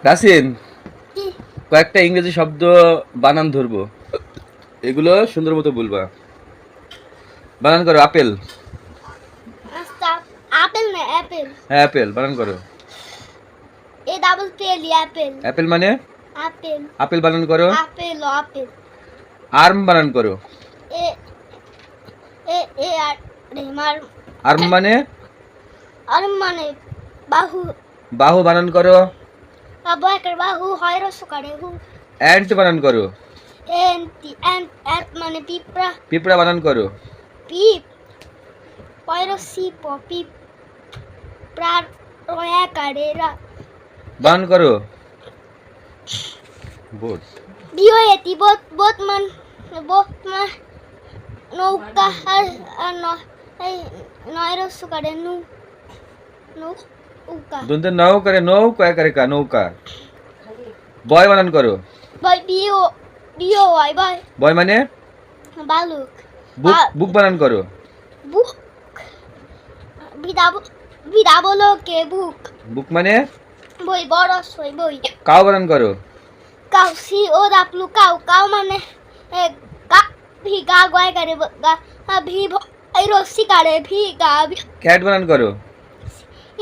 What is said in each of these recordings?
রাসিন, কি কয়েকটা ইংরেজি শব্দ বানান ধরবো, এগুলো সুন্দর মতো বলবা। বানান করো। আপেল। আচ্ছা আপেল না অ্যাপেল হ্যাঁ অ্যাপেল বানান করো। এ ডাবল পেল অ্যাপেল অ্যাপেল মানে আপেল আপেল বানান করো। আপেল আপেল আর্ম বানান করো। এ এ এ আর মার আর্ম মানে আর মানে বাহু বাহু বানান করো। বাবু একের বাহু হয় রসকারে হু অ্যান্ট বানান করো। এন্ট মানে পিঁপড়া পিঁপড়া বানান করো। পিপ পয়রো সিপ পিপ প্রার রয়া কারেরা বানান করো। বোট। দিও এটি বোট মান নৌকা আর নয় রসকারে নৌকা দুনতে নৌ করে নৌ কয় করে কা নৌকা। বয় বানান করো। বই বিও ওয়াই বই বয় মানে বালুক বুক। বুক বানান করো। বুক বিদা বলো কে বুক বুক মানে বই বড় সই বই কাউ বানান করো। কাউ সি ও দাপলু কাউ মানে গা ভি গা গয় করে গা ভি এই রসি করে ভি গা ক্যাট বানান করো।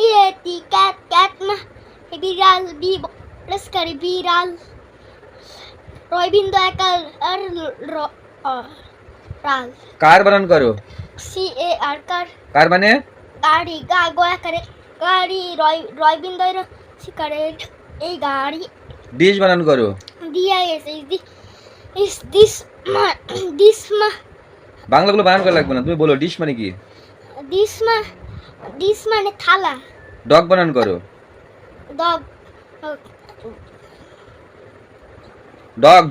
ইয়ে টি ক্যাট না বিড়াল বি রস করে বিড়াল রয়বিন্দু একাল আর রাল কার বানান করো। সি এ আর কার কার মানে গাড়ি গা গয়া করে গাড়ি রয়বিন্দু এর শিকারে এই গাড়ি ডিশ বানান করো। দিয়া এসে is this বাংলাগুলো বানান করা লাগবে না, তুমি বলো ডিশ মানে কি। this মানে থালা ডগ বানান করো। Dog dog.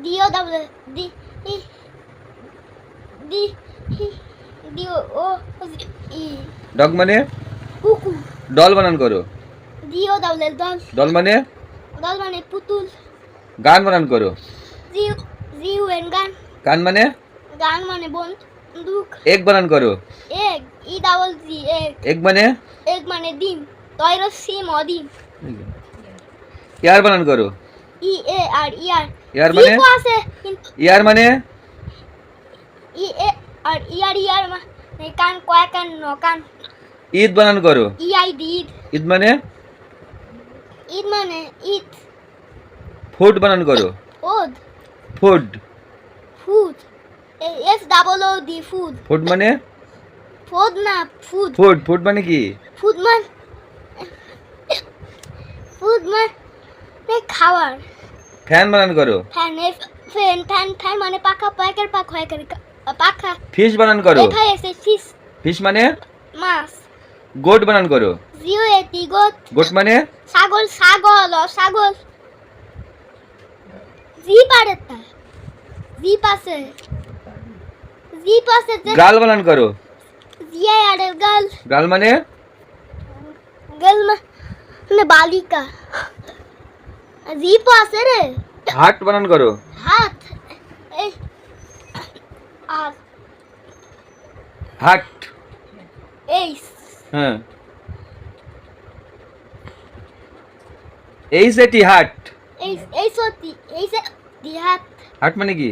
দিও ডাবল দি দি দিও ও ই ডগ মানে কুকু ডল বানান করো। দিও ডাবল ডল মানে দল মানে পুতুল গান বানান করো। জিউ এন গান মানে গান মানে বন্দুক এগ বানান করো। এগ ই ডাবল জি এগ মানে এগ মানে ডিম তয়রো সিম অডিম ইয়ার বানান করো। ই এ আর ইয়ার ইয়ার মানে ই আছে কিন্তু ইয়ার মানে ই এ আর ইয়ার মানে কান কয় কান ন কান ঈদ বানান করো। ই আই ডি ঈদ মানে ঈদ ফুড বানান করো। ওদ food. Food S double O D food food মানে ফুড না ফুড ফুড। ফুড মানে কি ফুড মানে খাবার ফ্যান বানান করো। ফ্যান মানে পাখা পাকের পাখ হয় করে পাখা ফিশ বানান করো। এফাই এসে ফিশ ফিশ মানে মাছ গোট বানান করো। জিও এটি গোট গোট মানে ছাগল ছাগল জিপ আছে গাল বানান করো। জিয়া আরে গাল মানে গাল মানে বালিকা জিপ আছে রে। হাট বানান করো। হাত এই আর হাট। এই হ্যাঁ এই সেটি হাট। এই সত্যি এই যে হাত হাট মানে কি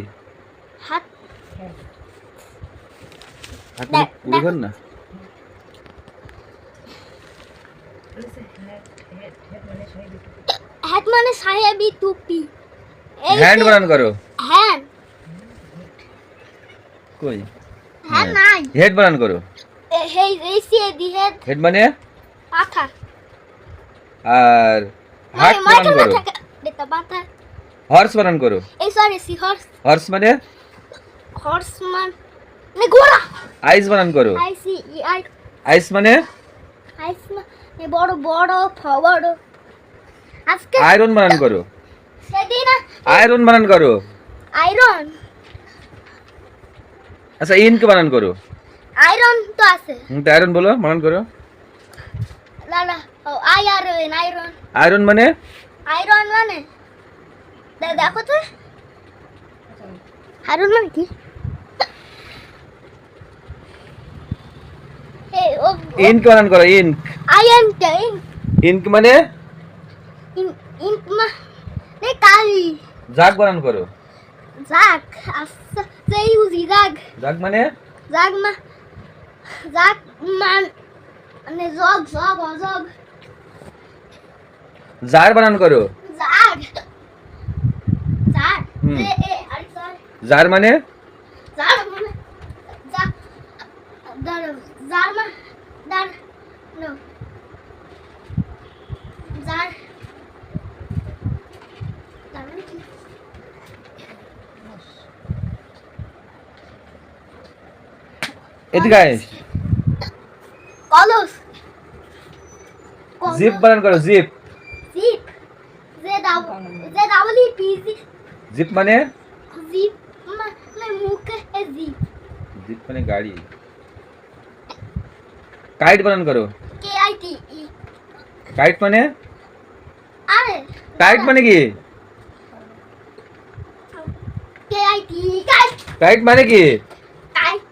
হাত হাট মানে বুঝেন না। হাত মানে সাহেবি টুপি হ্যান্ড বানান করো। হ্যান্ড কই হ্যান্ড নাই হেড বানান করো। এই সে দি হেড হেড মানে পাখা আর হাট বানান করো। এটা মাথা হর্স বানান করো। এই সরি সি হর্স মানে মানে ঘোড়া আইস বানান করো। আই সি ই আই আইস মানে আইস মানে বড় বড় আজকে আয়রন বানান করো। সেদিন আয়রন বানান করো। আয়রন আচ্ছা ইনক বানান করো। আয়রন তো আছে আয়রন বলো বানান করো। লালা ও আয়রন আয়রন মানে মানে দেখো তো আয়রন মানে কি এই ও ইনক বানান করো। ইনক আয়ন ইনক মানে ইঙ্ক মানে কালি। জাগ বানান করো। জাগ আচ্ছা সেই ইউজি জাগ। জাগ মানে জাগ মানে জগ জগ অজগ। জার বানান করো। জাগ জাগ হুম। এ এ আর সর জার মানে জাগ মানে জাগ দার জার মা দার নো জার দার মানে কি? এদিকে আয়। কলস জিপ বানান করো। জিপ। জিপ যে ডাবল পিজি জিপ মানে জিপ মানে মুখে এ জিপ জিপ মানে গাড়ি। কাইট বানান করো। কে আই টি ই কাইট মানে আরে কাইট মানে কি? K I T kite kite মানে কি? কাইট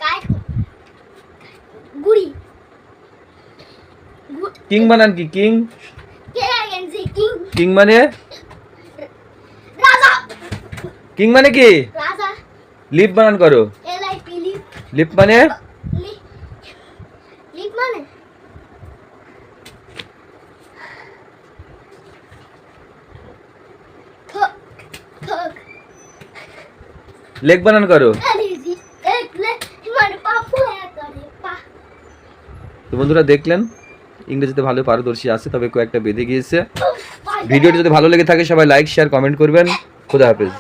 কাইট গুড়ি কিং বানান কি? King. K I N G king king মানে রাজা কিং মানে কি? রাজা লিপ বানান করো। L I P lip lip মানে লিপ মানে থক থক লেগ বানান করো। এলিজি একলে মানে পাপু করে পা। তো বন্ধুরা দেখলেন ইংরেজিতে ভালো পারদর্শী আছে, তবে কয়েকটা বেঁধে গিয়েছে। ভিডিওটি যদি ভালো লেগে থাকে সবাই লাইক শেয়ার কমেন্ট করবেন। খোদা হাফেজ।